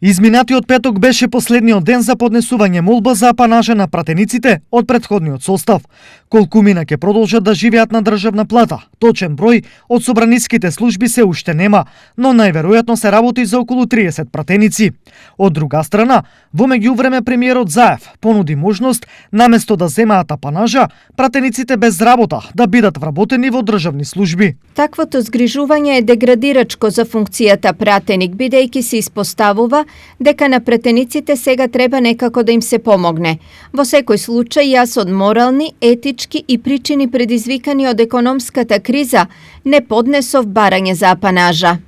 Изминатиот петок беше последниот ден за поднесување молба за апанажа на пратениците од претходниот состав. Колкумина ќе продолжат да живеат на државна плата. Точен број од собраниските служби се уште нема, но најверојатно се работи за околу 30 пратеници. Од друга страна, во меѓувреме премиерот Заев понуди можност, наместо да земаат апанажа, пратениците без работа да бидат вработени во државни служби. Таквото згрижување е деградирачко за функцијата пратеник, бидејќи се испоставува дека на пратениците сега треба некако да им се помогне. Во секој случај, јас од морални, етички и причини предизвикани од економската криза не поднесов барање за апанажа,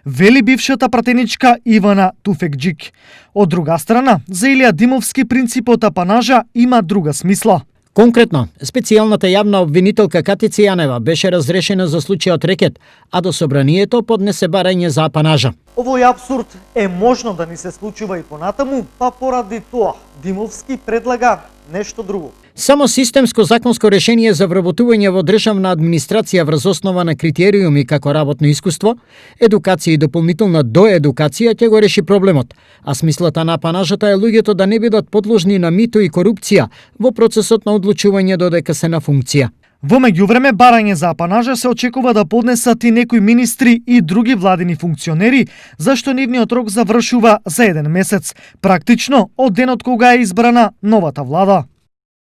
Вели бившата пратеничка Ивана Туфекџик. Од друга страна, за Илија Димовски принципот апанажа има друга смисла. Конкретно, специјалната јавна обвинителка Катица Јанева беше разрешена за случајот рекет, а до собранието поднесе барање за апанажа. Овој апсурд е можно да ни се случува и понатаму, па поради тоа Димовски предлага нешто друго. Само системско законско решение за вработување во државна администрација врз основа на критериуми како работно искуство, едукација и дополнителна доедукација ќе го реши проблемот, а смислата на апанажата е луѓето да не бидат подложни на мито и корупција во процесот на одлучување додека се на функција. Во меѓувреме, барање за апанажа се очекува да поднесат и некои министри и други владини функционери, зашто нивниот рок завршува за 1 месец, практично од денот кога е избрана новата влада.